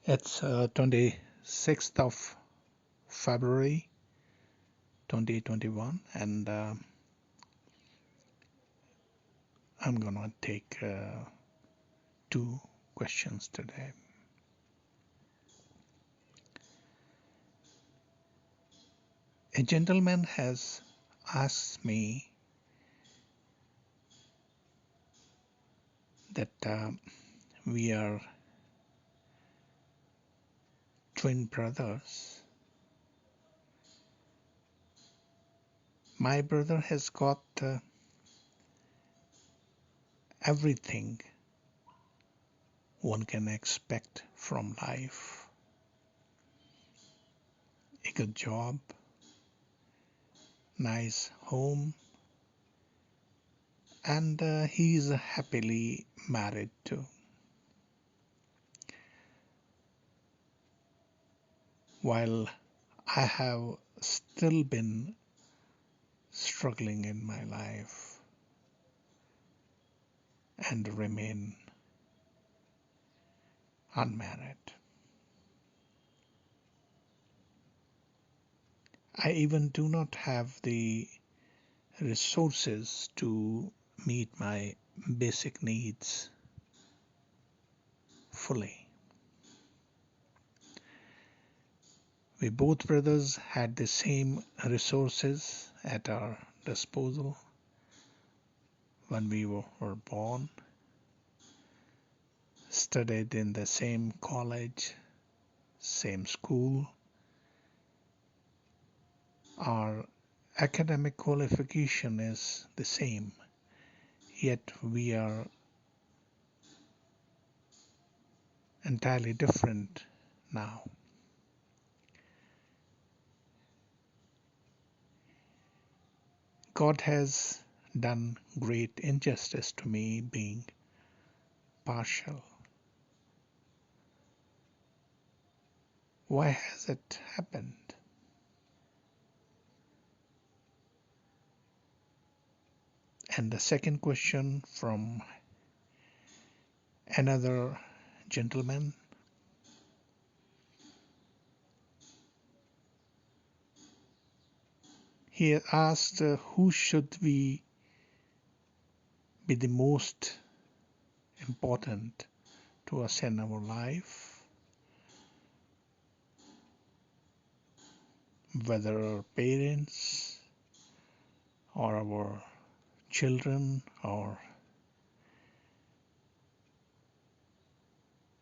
It's 26th of February 2021, and I'm gonna take two questions today. A gentleman has asked me that we are twin brothers. My brother has got everything one can expect from life: a good job, nice home, and he is happily married too. While I have still been struggling in my life and remain unmarried. I even do not have the resources to meet my basic needs fully. We both brothers had the same resources at our disposal when we were born, studied in the same college, same school. Our academic qualification is the same, yet we are entirely different now. God has done great injustice to me being partial. Why has it happened? And the second question from another gentleman. He asked, who should we be the most important to us in our life, whether our parents or our children or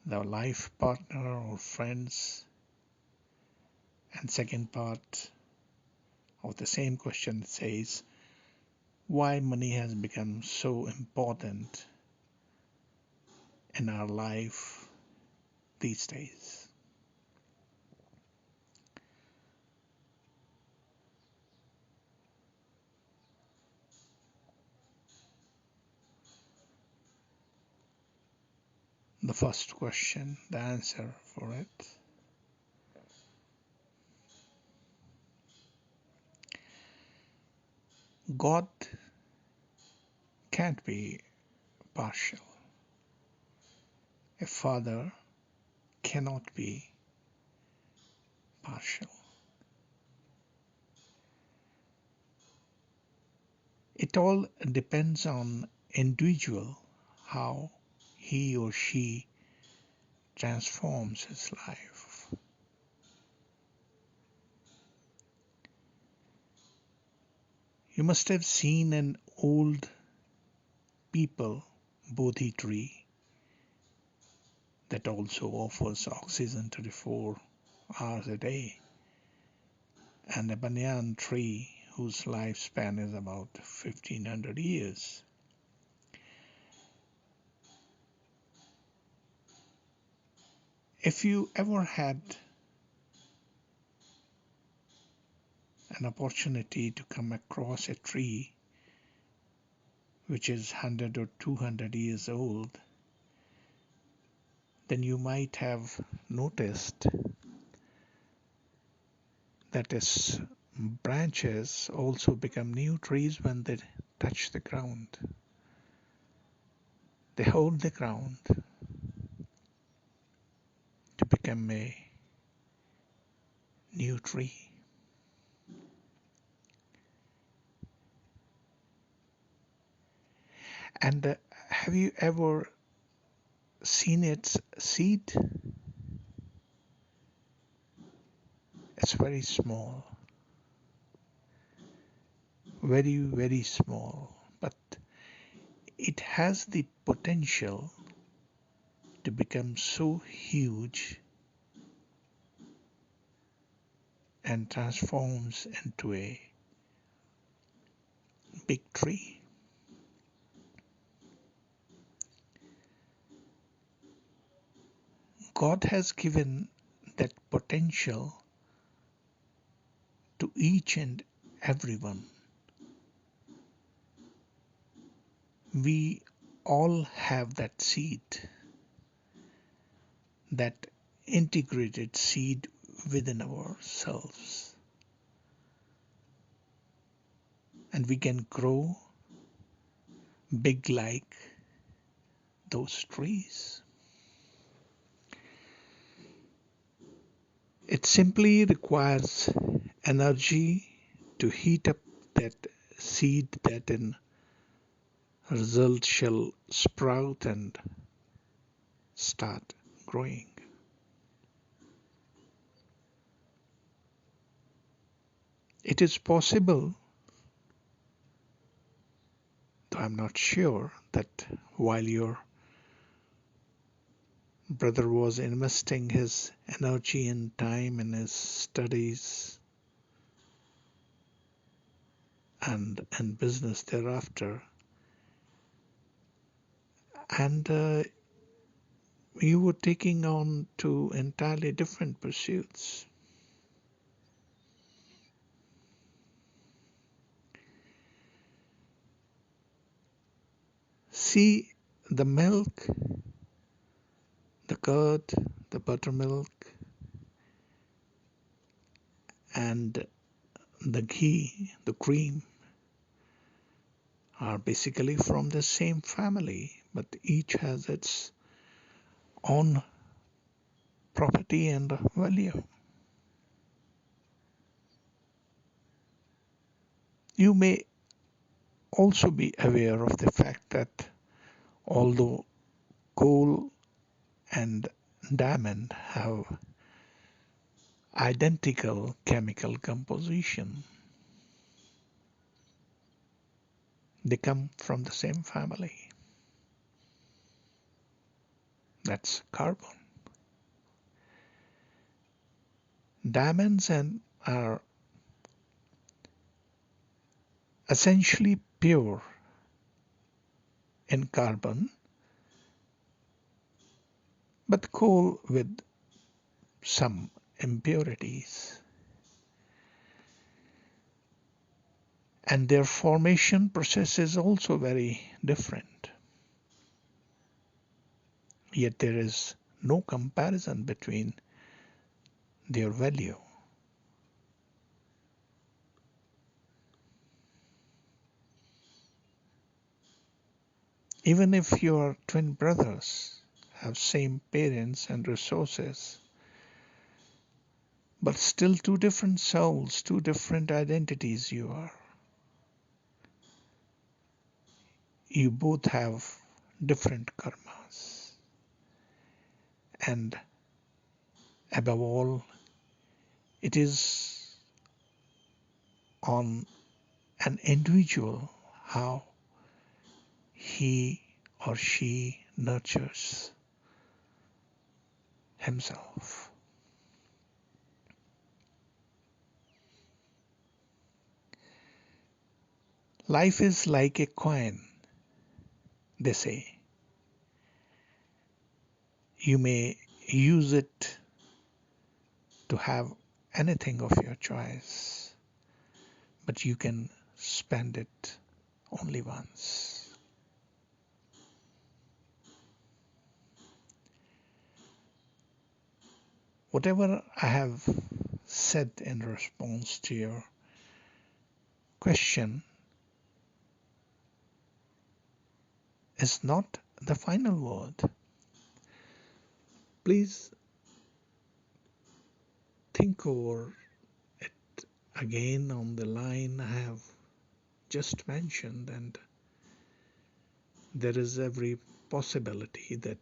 the life partner or friends. And second part of the same question says, why money has become so important in our life these days. The first question, the answer for it. God can't be partial. A father cannot be partial. It all depends on individual how he or she transforms his life. You must have seen an old people Bodhi tree that also offers oxygen 24 hours a day, and a banyan tree whose lifespan is about 1500 years. If you ever had an opportunity to come across a tree which is 100 or 200 years old, then you might have noticed that its branches also become new trees when they touch the ground. They hold the ground to become become a new tree. And have you ever seen its seed? It's very small, very, very small, but it has the potential to become so huge and transforms into a big tree. God has given that potential to each and everyone. We all have that seed, that integrated seed within ourselves. And we can grow big like those trees. It simply requires energy to heat up that seed that in result shall sprout and start growing. It is possible, though I'm not sure, that while your brother was investing his energy and time in his studies and business thereafter, and you were taking on two entirely different pursuits. See, the milk, the curd, the buttermilk, and the ghee, the cream, are basically from the same family, but each has its own property and value. You may also be aware of the fact that although coal and diamond have identical chemical composition, they come from the same family. That's carbon. Diamonds are essentially pure in carbon, but coal with some impurities. And their formation process is also very different. Yet there is no comparison between their value. Even if your twin brothers have same parents and resources, but still two different souls, two different identities you are. You both have different karmas. And above all, it is on an individual how he or she nurtures himself. Life is like a coin, they say. You may use it to have anything of your choice, but you can spend it only once. Whatever I have said in response to your question is not the final word. Please think over it again on the line I have just mentioned, and there is every possibility that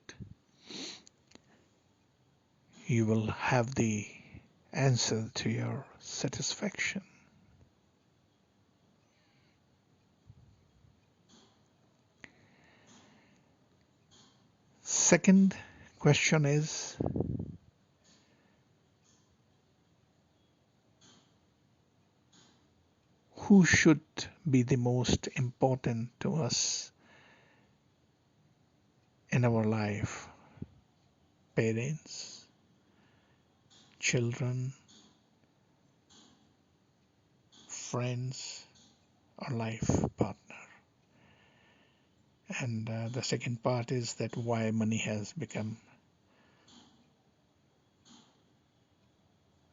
you will have the answer to your satisfaction. Second question is, who should be the most important to us in our life? Parents, children, friends, or life partner? And the second part is that why money has become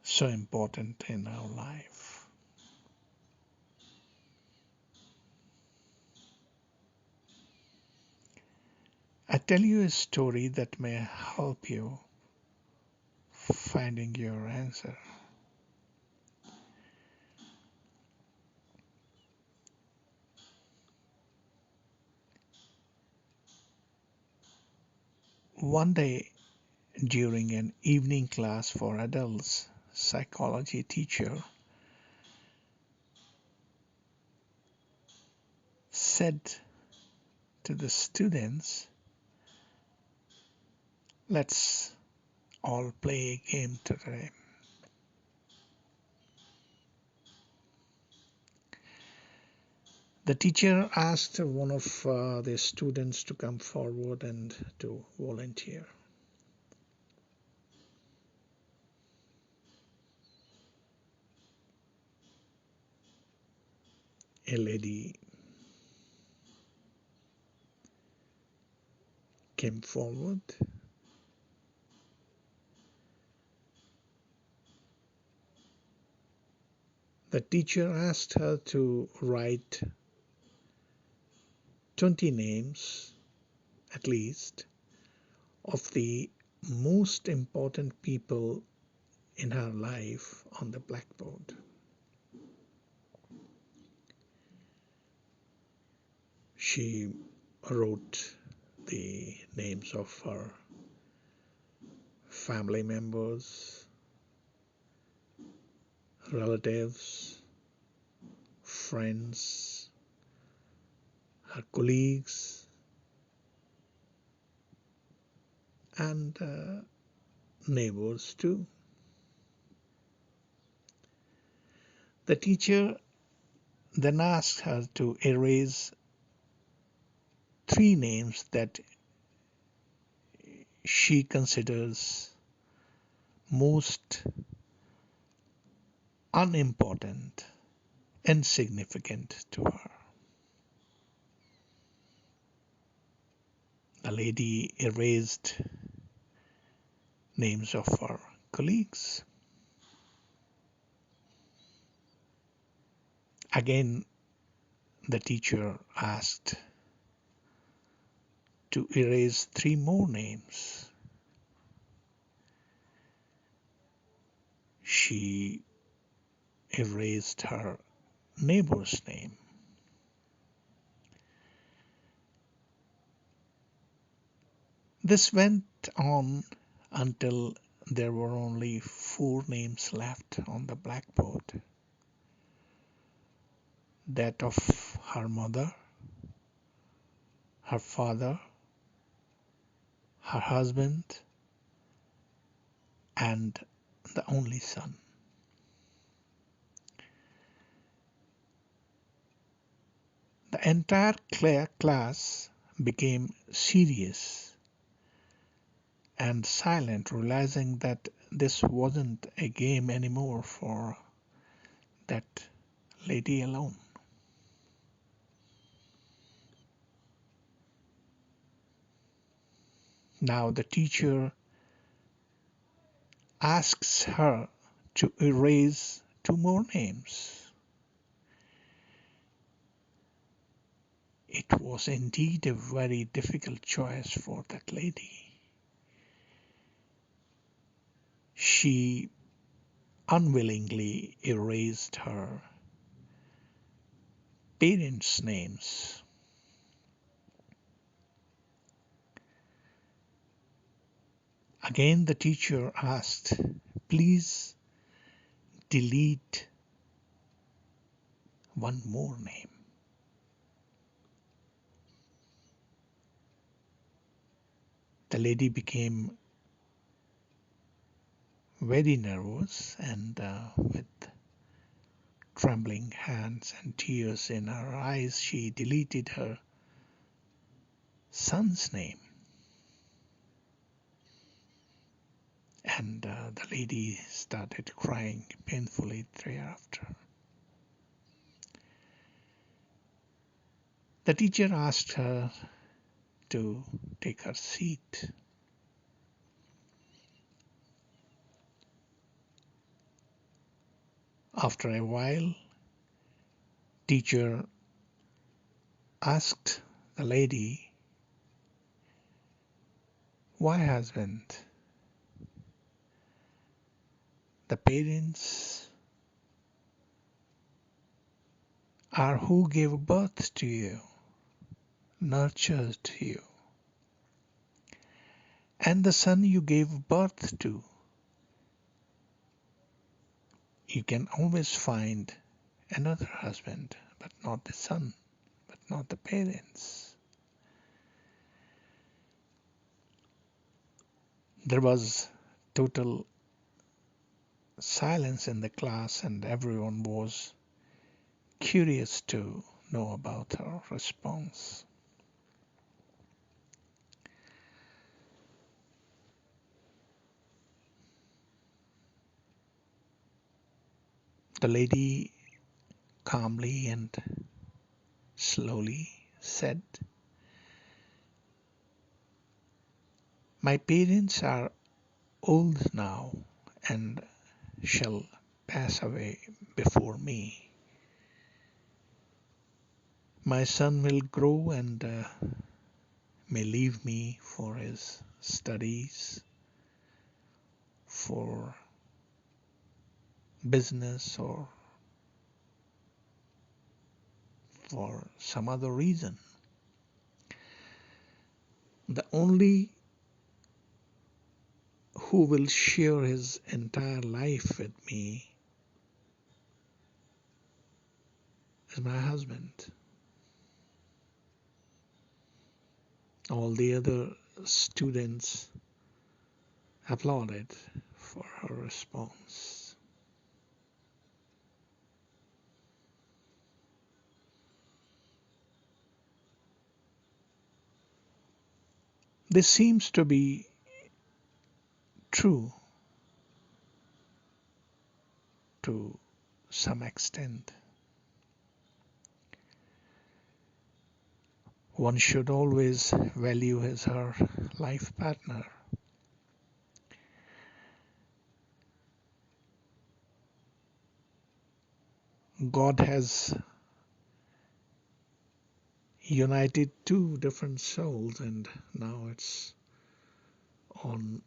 so important in our life. I tell you a story that may help you finding your answer. One day during an evening class for adults, psychology teacher said to the students, let's all play a game today. The teacher asked one of the students to come forward and to volunteer. A lady came forward. The teacher asked her to write 20 names at least of the most important people in her life on the blackboard. She wrote the names of her family members, relatives, friends, her colleagues, and neighbors too. The teacher then asked her to erase 3 names that she considers most unimportant, insignificant to her. The lady erased names of her colleagues. Again, the teacher asked to erase 3 more names. She erased her neighbor's name. This went on until there were only 4 names left on the blackboard. That of her mother, her father, her husband, and the only son. The entire class became serious and silent, realizing that this wasn't a game anymore for that lady alone. Now the teacher asks her to erase 2 more names. It was indeed a very difficult choice for that lady. She unwillingly erased her parents' names. Again, the teacher asked, "Please delete one more name." The lady became very nervous and with trembling hands and tears in her eyes, she deleted her son's name. And the lady started crying painfully thereafter. The teacher asked her to take her seat. After a while, teacher asked the lady, "Why husband? The parents are who gave birth to you, nurtured you, and the son you gave birth to. You can always find another husband, but not the son, but not the parents." There was total silence in the class, and everyone was curious to know about her response. The lady calmly and slowly said, "My parents are old now and shall pass away before me. My son will grow and may leave me for his studies, for business, or for some other reason. The only who will share his entire life with me is my husband." All the other students applauded for her response. This seems to be true to some extent. One should always value his or her life partner. God has united two different souls, and now it's on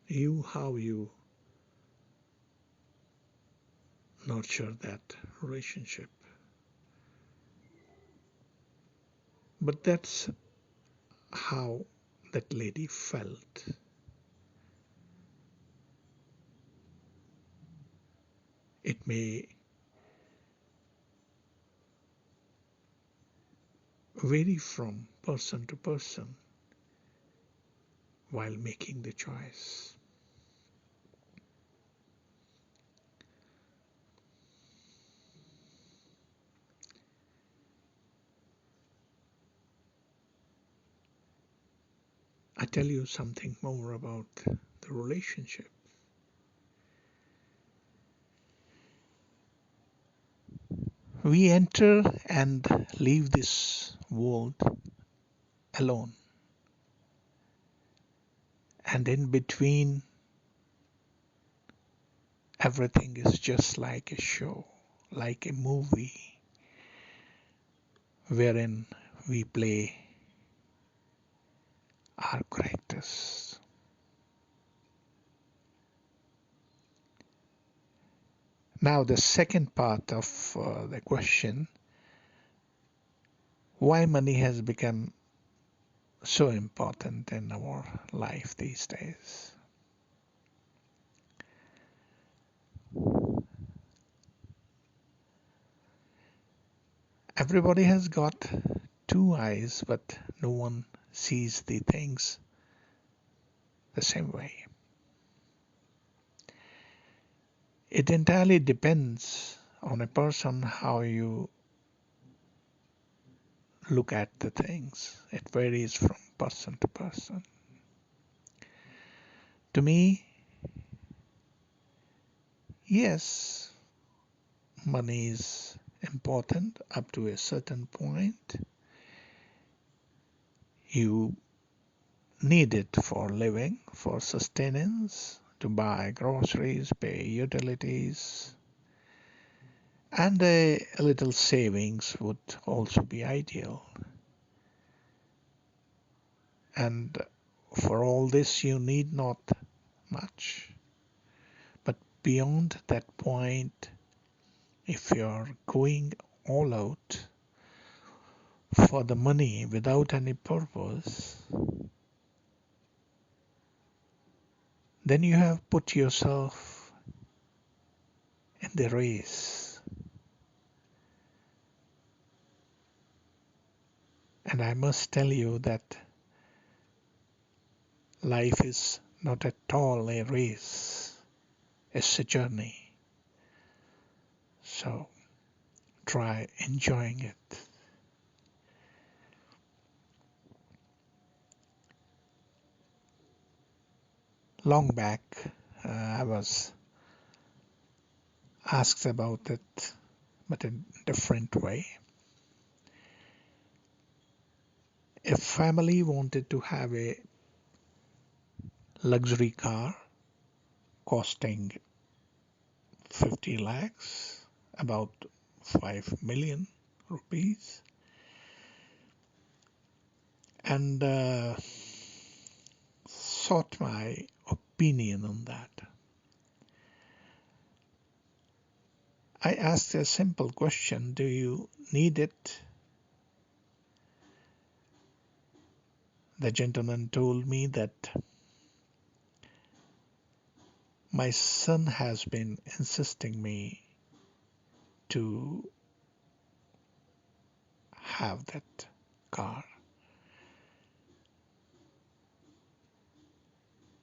you how you nurture that relationship. But that's how that lady felt. It may vary from person to person while making the choice. I tell you something more about the relationship. We enter and leave this world alone, and in between, everything is just like a show, like a movie, wherein we play our characters. Now, the second part of the question, why money has become so important in our life these days. Everybody has got two eyes, but no one sees the things the same way. It entirely depends on a person how you look at the things. It varies from person to person. To me, yes, money is important up to a certain point. You need it for living, for sustenance, to buy groceries, pay utilities, and a little savings would also be ideal. And for all this, you need not much. But beyond that point, if you're going all out for the money without any purpose, then you have put yourself in the race. And I must tell you that life is not at all a race, it's a journey. So try enjoying it. Long back, I was asked about it, but in a different way. If family wanted to have a luxury car costing 50 lakhs, about 5 million rupees, and sought my opinion on that, I asked a simple question: do you need it? The gentleman told me that my son has been insisting me to have that car,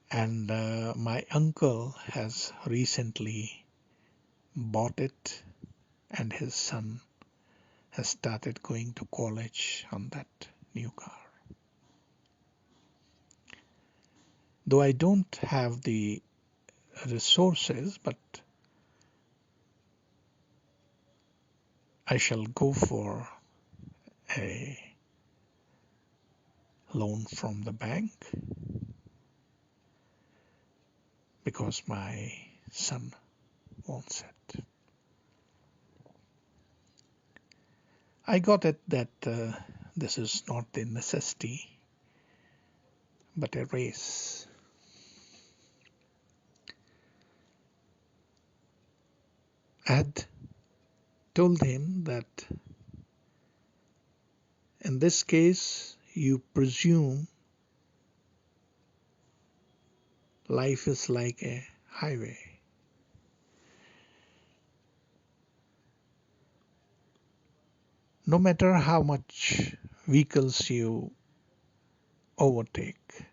and my uncle has recently bought it, and his son has started going to college on that new car. Though I don't have the resources, but I shall go for a loan from the bank because my son wants it. I got it that this is not the necessity, but a race. I had told him that in this case, you presume life is like a highway. No matter how much vehicles you overtake,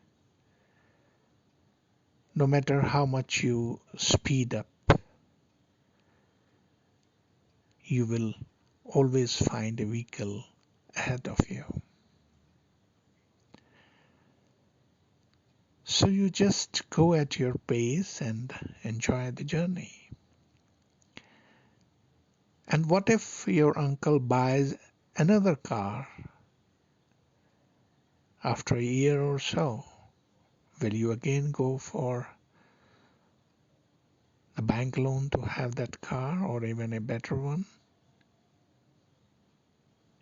no matter how much you speed up, you will always find a vehicle ahead of you. So you just go at your pace and enjoy the journey. And what if your uncle buys another car after a year or so? Will you again go for a bank loan to have that car or even a better one?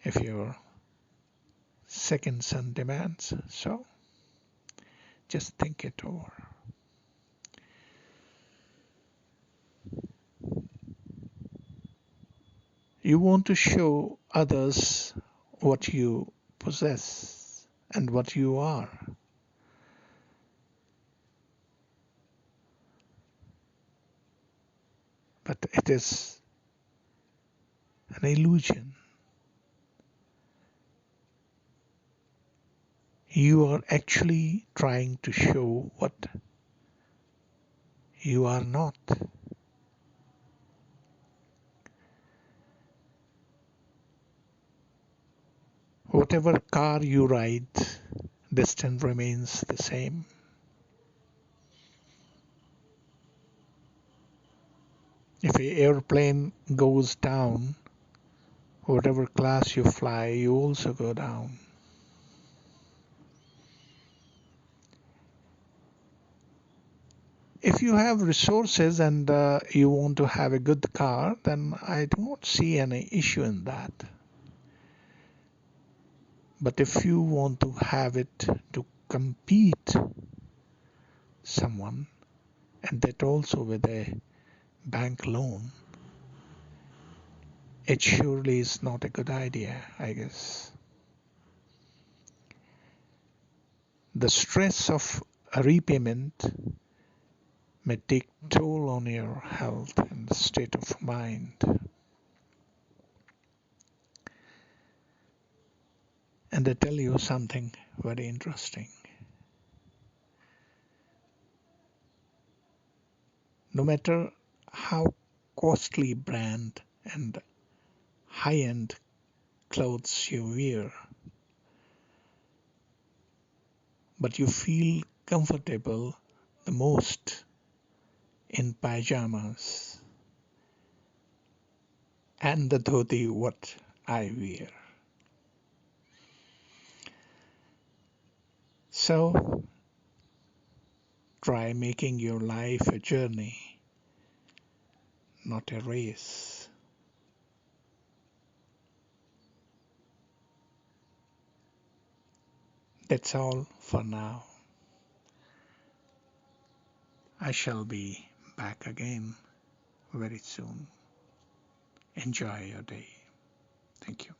If your second son demands so, just think it over. You want to show others what you possess and what you are. But it is an illusion. You are actually trying to show what you are not. Whatever car you ride, distance remains the same. If an airplane goes down, whatever class you fly, you also go down. If you have resources and you want to have a good car, then I do not see any issue in that. But if you want to have it to compete someone, and that also with a bank loan, it surely is not a good idea, I guess. The stress of a repayment may take toll on your health and state of mind. And I tell you something very interesting. No matter how costly brand and high-end clothes you wear, but you feel comfortable the most in pajamas and the dhoti what I wear. So try making your life a journey, not a race. That's all for now. I shall be back again very soon. Enjoy your day. Thank you.